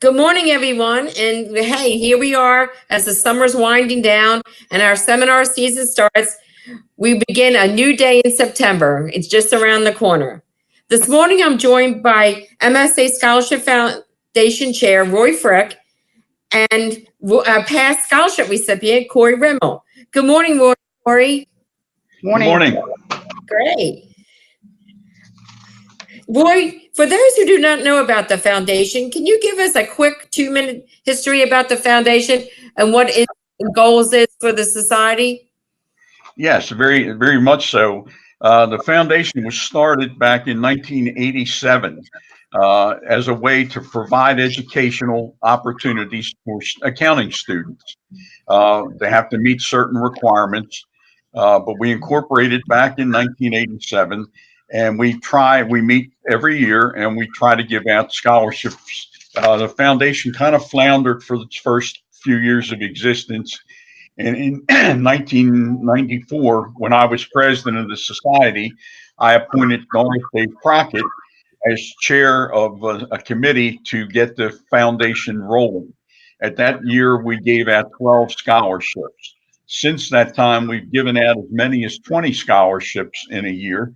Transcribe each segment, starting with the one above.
Good morning, everyone. And hey, here we are as the summer's winding down and our seminar season starts. We begin a new day in September. It's just around the corner. This morning, I'm joined by MSA Scholarship Foundation Chair Roy Frick and past scholarship recipient Corey Rimmel. Good morning, Roy. Morning. Good morning. Great. Roy, for those who do not know about the foundation, can you give us a quick 2-minute history about the foundation and what its goals is for the society? Yes, very, very much so. The foundation was started back in 1987 as a way to provide educational opportunities for accounting students. They have to meet certain requirements, but we incorporated back in 1987. And we meet every year and we try to give out scholarships. The foundation kind of floundered for its first few years of existence. And in 1994, when I was president of the society, I appointed Norris Dave Crockett as chair of a committee to get the foundation rolling. At that year, we gave out 12 scholarships. Since that time, we've given out as many as 20 scholarships in a year.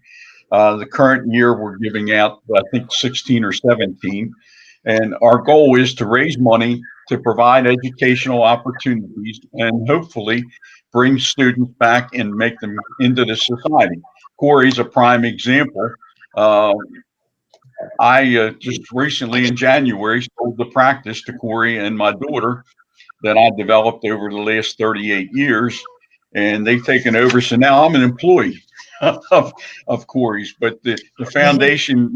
The current year, we're giving out, I think, 16 or 17. And our goal is to raise money to provide educational opportunities and hopefully bring students back and make them into the society. Corey's a prime example. I just recently in January sold the practice to Corey and my daughter that I developed over the last 38 years. And they've taken over. So now I'm an employee of Corey's, but the foundation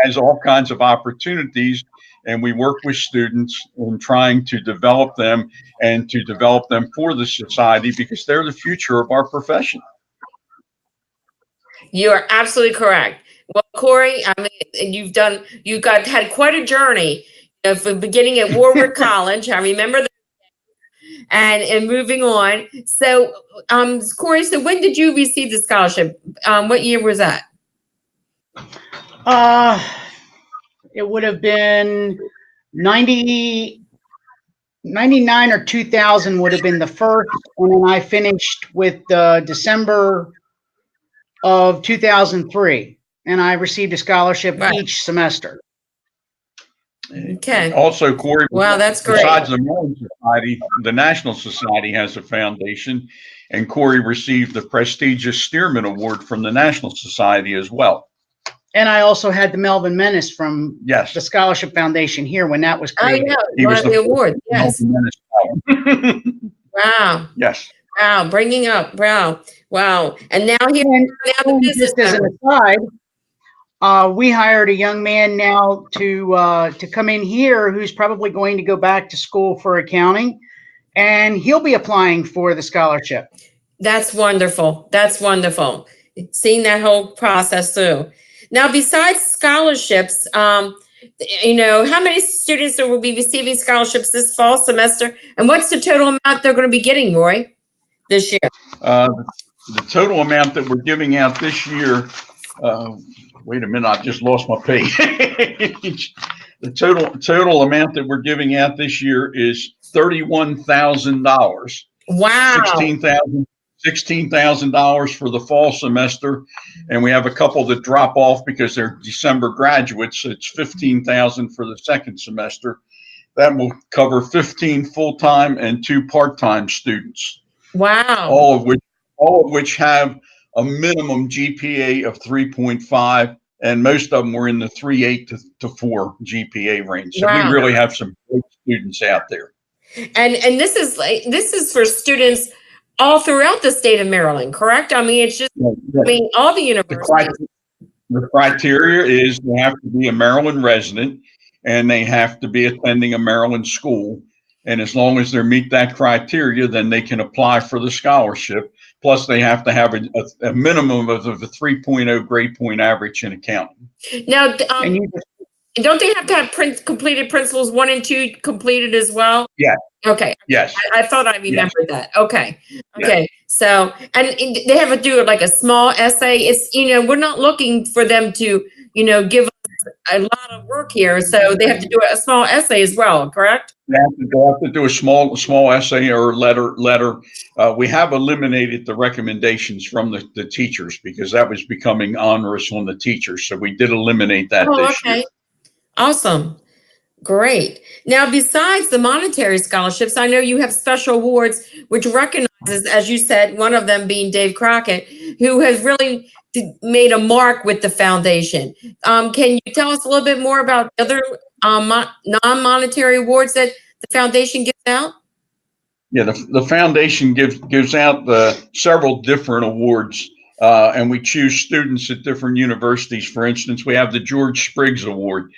has all kinds of opportunities, and we work with students in trying to develop them and to develop them for the society because they're the future of our profession. You are absolutely correct. Well, Corey, I mean, you've had quite a journey from beginning at Warwick College. I remember that. And moving on. So, Corey, so when did you receive the scholarship? What year was that? It would have been 99 or 2000 would have been the first, and then I finished with December of 2003, and I received a scholarship each semester. Okay. Also, Corey, wow, that's great. Besides the Maryland Society, the National Society has a foundation, and Corey received the prestigious Stearman Award from the National Society as well. And I also had the Melvin Menace from the Scholarship Foundation here when that was created. Oh, yeah, he was the award. Yes. Wow. Yes. Wow, bringing up. Wow. And now here, just as an aside, we hired a young man now to come in here who's probably going to go back to school for accounting, and he'll be applying for the scholarship. That's wonderful. That's wonderful. Seeing that whole process through. Now, besides scholarships, how many students will be receiving scholarships this fall semester, and what's the total amount they're going to be getting, Roy, this year? The total amount that we're giving out this year. Wait a minute, I just lost my page. The total amount that we're giving out this year is $31,000. Wow. $16,000 for the fall semester, and we have a couple that drop off because they're December graduates. So it's $15,000 for the second semester. That will cover 15 full-time and 2 part-time students. Wow. All of which have a minimum GPA of 3.5, and most of them were in the 3.8 to 4 GPA range. So we really have some great students out there. And this is for students all throughout the state of Maryland, correct? I mean, it's just all the universities. The criteria is they have to be a Maryland resident and they have to be attending a Maryland school. And as long as they meet that criteria, then they can apply for the scholarship. Plus, they have to have a minimum of a 3.0 grade point average in accounting. Now, don't they have to have completed principles 1 and 2 completed as well? Yeah. Okay. Yes. I thought I remembered that. Okay. Okay. Yes. So, and they have to do like a small essay. It's, we're not looking for them to, give us a lot of work here, so they have to do a small essay as well, correct? They have to do a small essay or letter. We have eliminated the recommendations from the teachers because that was becoming onerous on the teachers. So we did eliminate that Oh, this year. okay. Awesome. Great. Now, besides the monetary scholarships, I know you have special awards which recognizes, as you said, one of them being Dave Crockett, who has really made a mark with the foundation. Can you tell us a little bit more about the other non-monetary awards that the foundation gives out? Yeah, the foundation gives out several different awards, and we choose students at different universities. For instance, we have the George Spriggs Award.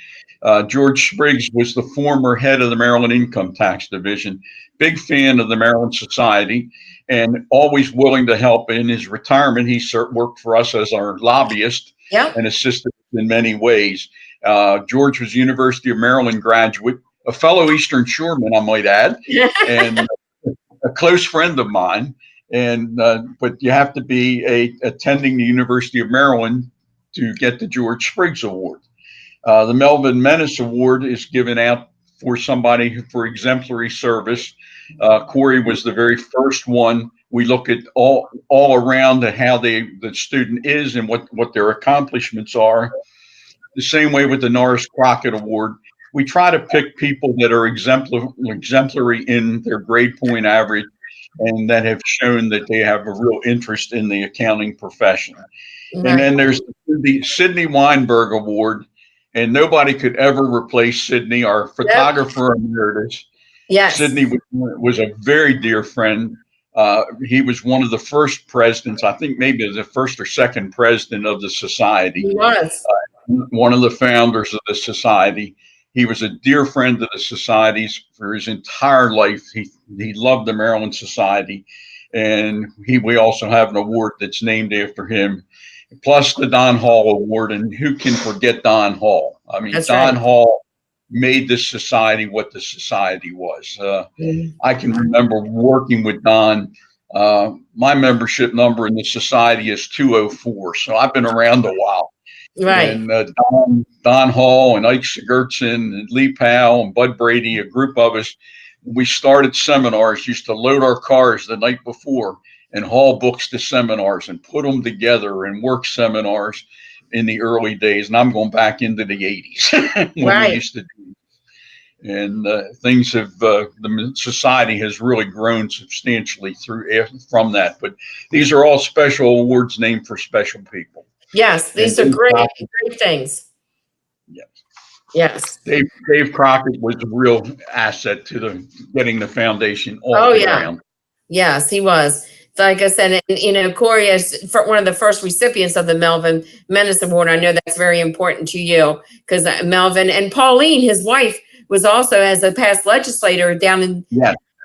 George Spriggs was the former head of the Maryland Income Tax Division, big fan of the Maryland Society, and always willing to help. In his retirement, he worked for us as our lobbyist Yep. and assisted in many ways. George was University of Maryland graduate, a fellow Eastern Shoreman, I might add, and a close friend of mine. And but you have to be attending the University of Maryland to get the George Spriggs Award. The Melvin Menace Award is given out for somebody for exemplary service. Corey was the very first one. We look at all around at how the student is and what their accomplishments are. The same way with the Norris Crockett Award. We try to pick people that are exemplary in their grade point average and that have shown that they have a real interest in the accounting profession. And Right. then there's the Sidney Weinberg Award, and nobody could ever replace Sidney, our photographer emeritus. Yes. Sidney was a very dear friend. He was one of the first presidents, I think maybe the first or second president of the society. He was. One of the founders of the society. He was a dear friend of the societies for his entire life. He loved the Maryland Society, and we also have an award that's named after him, plus the Don Hall Award. And who can forget Don Hall? I mean, That's Don right. Hall made this society what the society was. I can remember working with Don. My membership number in the society is 204, so I've been around a while. Right. And Don Hall and Ike Sigurdsson and Lee Powell and Bud Brady, a group of us, we started seminars, used to load our cars the night before and haul books to seminars and put them together and work seminars in the early days. And I'm going back into the 80s when Right. we used to do. And things have, the society has really grown substantially from that. But these are all special awards named for special people. Yes, these And are great things. Yes. Yes. Dave Crockett was a real asset to getting the foundation off Oh, the yeah. ground. Yes, he was. Like I said, and Corey is one of the first recipients of the Melvin Menace Award. I know that's very important to you because Melvin and Pauline, his wife, was also as a past legislator down in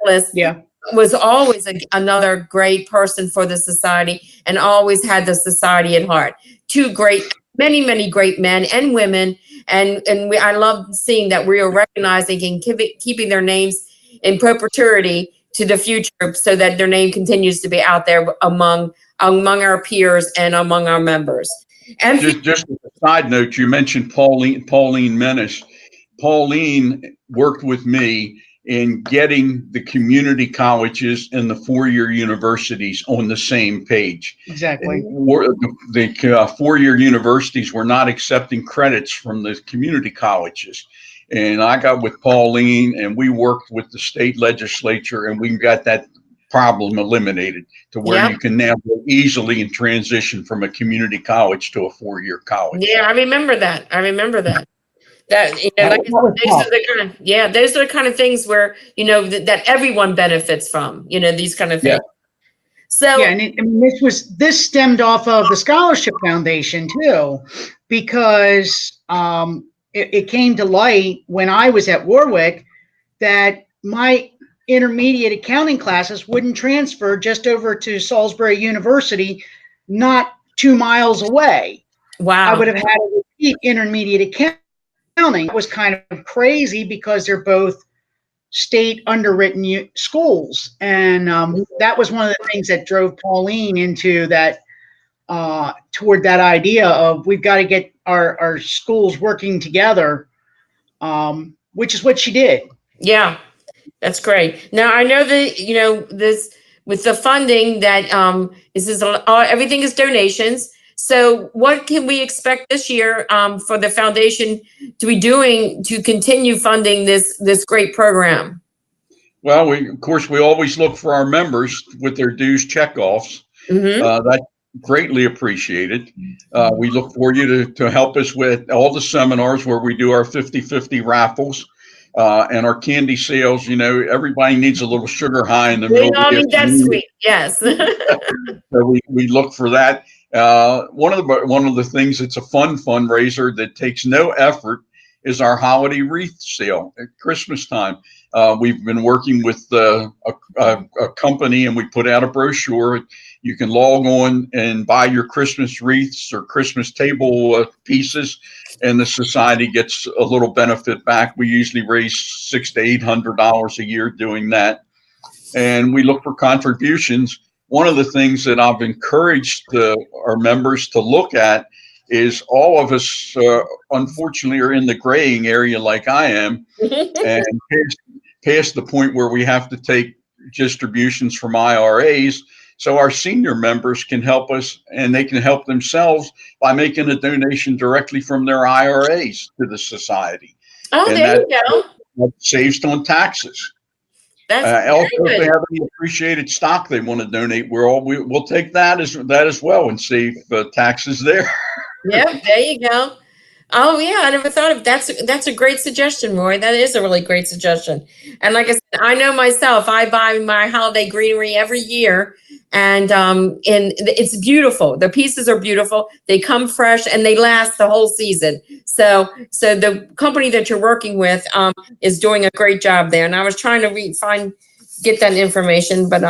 Dallas. Yeah. Was always another great person for the society and always had the society at heart. Many great men and women. And I love seeing that we are recognizing and keeping their names in perpetuity to the future so that their name continues to be out there among our peers and among our members. And just as a side note, you mentioned Pauline Menace. Pauline worked with me in getting the community colleges and the four-year universities on the same page. Exactly. The four-year universities were not accepting credits from the community colleges. And I got with Pauline and we worked with the state legislature and we got that problem eliminated to where you can now go easily and transition from a community college to a four-year college. Yeah, I remember that. That, like those are the kind of things where, that everyone benefits from, these kind of things. So yeah, and this stemmed off of the Scholarship Foundation too, because it came to light when I was at Warwick that my intermediate accounting classes wouldn't transfer just over to Salisbury University, not 2 miles away. wow. I would have had to repeat intermediate accounting. It was kind of crazy because they're both state underwritten schools. And that was one of the things that drove Pauline into that, toward that idea of we've got to get our schools working together, which is what she did. Yeah, that's great. Now I know that this with the funding that this is everything is donations. So what can we expect this year for the foundation to be doing to continue funding this great program? Well, of course, we always look for our members with their dues checkoffs. Mm-hmm. That's greatly appreciated. We look for you to help us with all the seminars where we do our 50/50 raffles and our candy sales. Everybody needs a little sugar high in the They middle of all the need that afternoon. sweet. Yes. So we look for that. One of the things that's a fun fundraiser that takes no effort is our holiday wreath sale at Christmas time. We've been working with a company, and we put out a brochure. You can log on and buy your Christmas wreaths or Christmas table pieces, and the society gets a little benefit back. We usually raise $600 to $800 a year doing that, and we look for contributions. One of the things that I've encouraged our members to look at is all of us, unfortunately, are in the graying area like I am, and past the point where we have to take distributions from IRAs. So our senior members can help us, and they can help themselves by making a donation directly from their IRAs to the society. Oh, And there that, you go. that saves on taxes. That's Also, very if they good. have any appreciated stock they want to donate, we'll take that as well and save taxes there. Yep, there you go. Oh yeah, I never thought of that's a great suggestion, Roy. That is a really great suggestion. And like I said, I know myself, I buy my holiday greenery every year, and it's beautiful. The pieces are beautiful. They come fresh and they last the whole season. So the company that you're working with is doing a great job there. And I was trying to get that information, but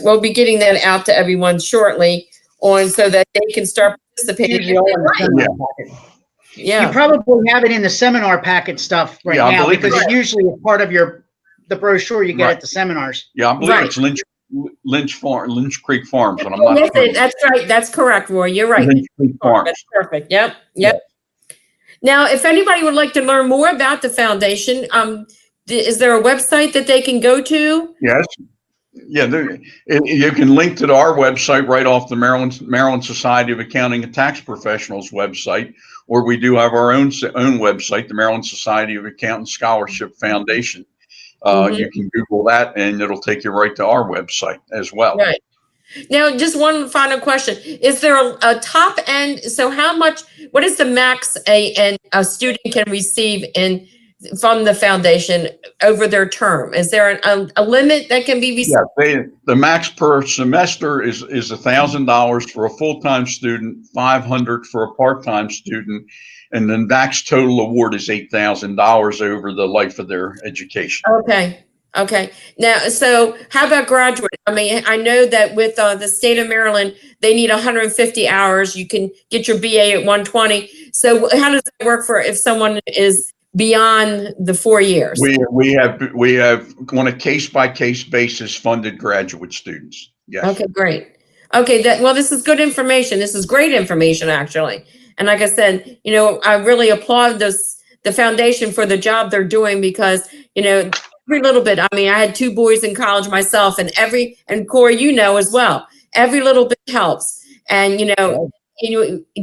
we'll be getting that out to everyone shortly on so that they can start participating. Usually all in the seminar packet. You probably have it in the seminar packet stuff right Yeah, I now believe because it's- it's usually a part of the brochure you get Right. at the seminars. Yeah, I believe Right. it's Lynch Creek Farms, but I'm not Yes, sure. that's right. That's correct, Roy. You're right. Lynch Creek Farms. That's perfect. Yep. Now, if anybody would like to learn more about the foundation, is there a website that they can go to? Yes. Yeah, you can link to our website right off the Maryland Society of Accounting and Tax Professionals website, or we do have our own website, the Maryland Society of Accountants Scholarship Foundation. You can Google that, and it'll take you right to our website as well. Right. Now, just one final question. Is there a top end? So what is the max a student can receive from the foundation over their term? Is there a limit that can be received? Yeah, the max per semester is $1,000 for a full-time student, $500 for a part-time student, and then max total award is $8,000 over the life of their education. Okay. Now, so how about graduate? I mean, I know that with the state of Maryland, they need 150 hours. You can get your BA at 120. So how does that work for if someone is beyond the 4 years? We have on a case-by-case basis funded graduate students. Yes. Okay, great. Okay, this is good information. This is great information, actually. And like I said, I really applaud the foundation for the job they're doing because, every little bit. I mean, I had 2 boys in college myself, and Corey, as well. Every little bit helps. And,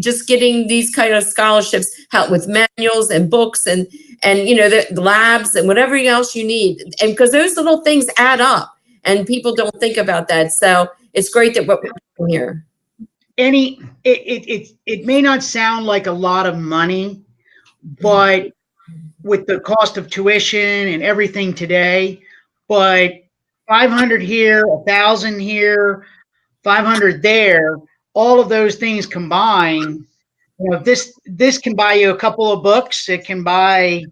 just getting these kind of scholarships help with manuals and books and the labs and whatever else you need. And because those little things add up and people don't think about that. So it's great that what we're doing here. It may not sound like a lot of money, but with the cost of tuition and everything today, but 500 here, 1,000 here, 500 there, all of those things combined, this can buy you a couple of books. It can buy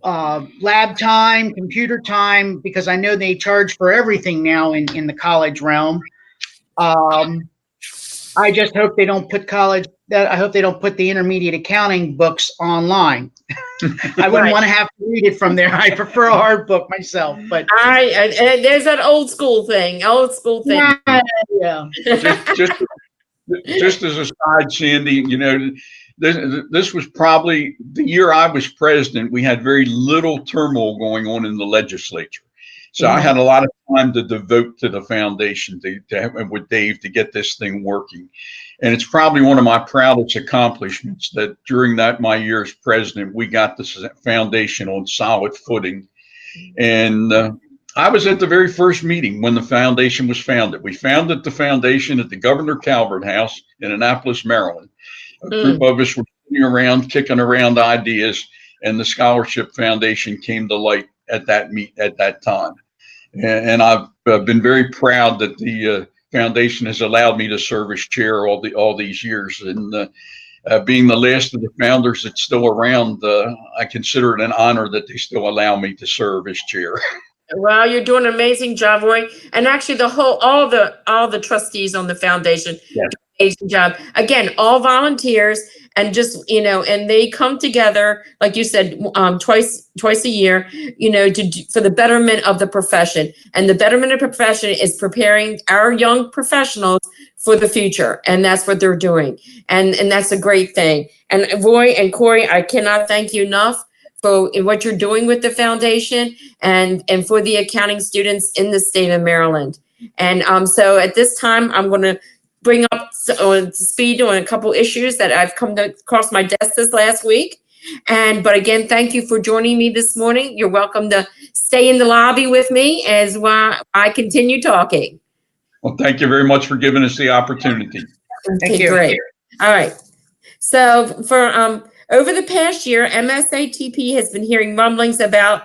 lab time, computer time, because I know they charge for everything now in the college realm. I just hope they don't put I hope they don't put the intermediate accounting books online. I wouldn't want to have to read it from there. I prefer a hard book myself, but there's that old school thing. Yeah. Just as a side, Sandy, this was probably the year I was president. We had very little turmoil going on in the legislature. So I had a lot of time to devote to the foundation with Dave to get this thing working. And it's probably one of my proudest accomplishments that during my year as president, we got this foundation on solid footing. And I was at the very first meeting when the foundation was founded. We founded the foundation at the Governor Calvert House in Annapolis, Maryland. A group of us were sitting around, kicking around ideas, and the Scholarship Foundation came to light at that time. And I've been very proud that the foundation has allowed me to serve as chair all these years. And being the last of the founders that's still around, I consider it an honor that they still allow me to serve as chair. Well, you're doing an amazing job, Roy. And actually all the trustees on the foundation do an amazing job. Again, all volunteers, and just, and they come together, like you said, twice a year, for the betterment of the profession. And the betterment of the profession is preparing our young professionals for the future. And that's what they're doing. And that's a great thing. And Roy and Corey, I cannot thank you enough for what you're doing with the foundation and for the accounting students in the state of Maryland. And so at this time, I'm going to bring up to speed on a couple issues that I've come across my desk this last week. But again, thank you for joining me this morning. You're welcome to stay in the lobby with me as while I continue talking. Well, thank you very much for giving us the opportunity. Okay, great. All right. So for over the past year, MSA has been hearing rumblings about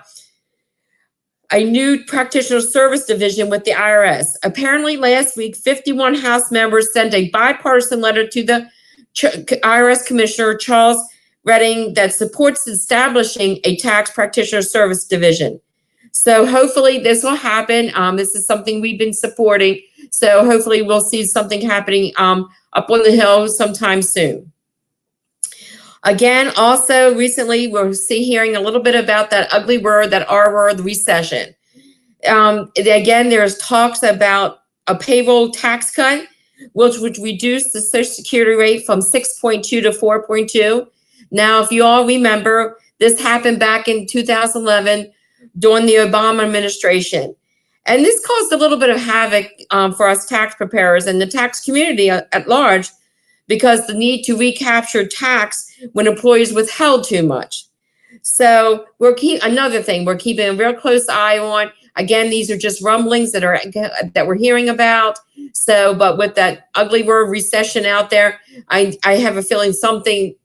a new practitioner service division with the IRS. Apparently last week, 51 House members sent a bipartisan letter to the IRS Commissioner, Charles Redding, that supports establishing a tax practitioner service division. So hopefully this will happen. This is something we've been supporting. So hopefully we'll see something happening up on the Hill sometime soon. Again, also recently, we're hearing a little bit about that ugly word, that R word, recession. Again, there's talks about a payroll tax cut, which would reduce the Social Security rate from 6.2 to 4.2. Now, if you all remember, this happened back in 2011 during the Obama administration. And this caused a little bit of havoc for us tax preparers and the tax community at large, because the need to recapture tax when employees withheld too much. So we're keeping a real close eye on. Again, these are just rumblings that we're hearing about. So, but with that ugly word recession out there, I have a feeling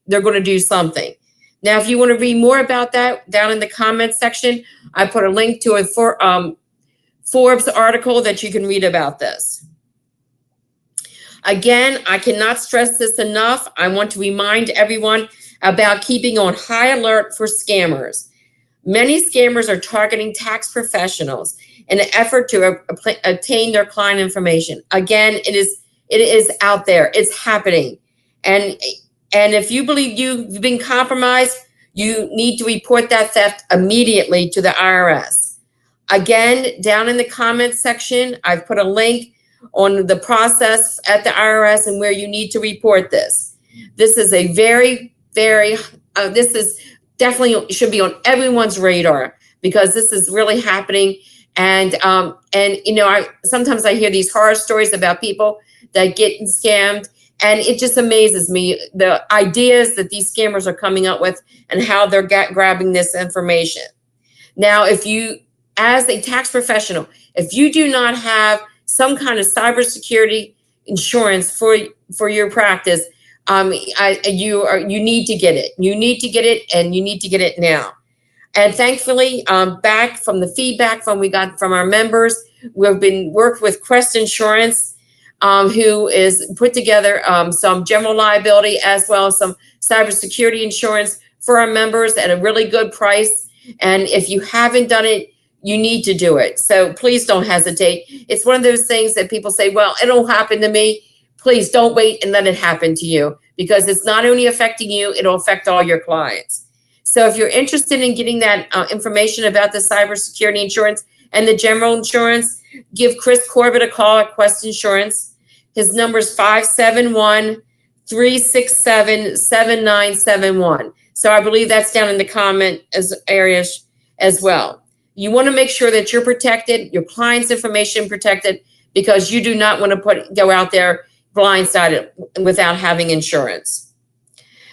they're going to do something. Now, if you want to read more about that, down in the comments section, I put a link to a Forbes article that you can read about this. Again, I cannot stress this enough. I want to remind everyone about keeping on high alert for scammers. Many scammers are targeting tax professionals in an effort to obtain their client information. Again, it is out there. It's happening. And if you believe you've been compromised, you need to report that theft immediately to the IRS. Again, down in the comments section, I've put a link on the process at the IRS and where you need to report this. This is a this is definitely should be on everyone's radar, because this is really happening. And sometimes I hear these horror stories about people that get scammed, and it just amazes me, the ideas that these scammers are coming up with and how they're grabbing this information. Now, if you, as a tax professional, if you do not have some kind of cybersecurity insurance for your practice, you need to get it. You need to get it, and you need to get it now. And thankfully, back from the feedback we got from our members, we've been worked with Crest Insurance, who is put together some general liability as well as some cybersecurity insurance for our members at a really good price. And if you haven't done it, you need to do it. So please don't hesitate. It's one of those things that people say, well, it'll happen to me. Please don't wait and let it happen to you, because it's not only affecting you, it'll affect all your clients. So if you're interested in getting that information about the cybersecurity insurance and the general insurance, give Chris Corbett a call at Quest Insurance. His number is 571-367-7971. So I believe that's down in the comment areas as well. You want to make sure that you're protected, your client's information protected, because you do not want to go out there blindsided without having insurance.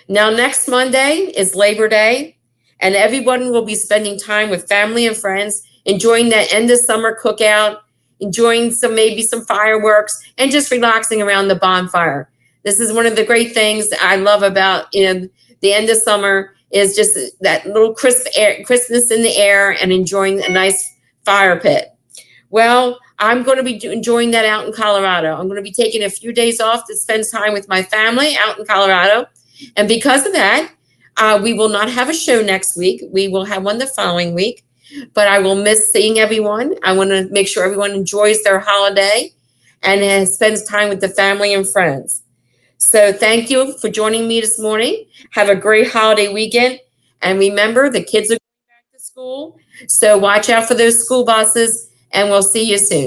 Now, next Monday is Labor Day, and everyone will be spending time with family and friends, enjoying that end of summer cookout, enjoying maybe some fireworks, and just relaxing around the bonfire. This is one of the great things I love about the end of summer is just that little crispness in the air and enjoying a nice fire pit. Well, I'm going to be enjoying that out in Colorado. I'm going to be taking a few days off to spend time with my family out in Colorado. And because of that, we will not have a show next week. We will have one the following week. But I will miss seeing everyone. I want to make sure everyone enjoys their holiday and spends time with the family and friends. So thank you for joining me this morning. Have a great holiday weekend. And remember, the kids are going back to school. So watch out for those school buses, and we'll see you soon.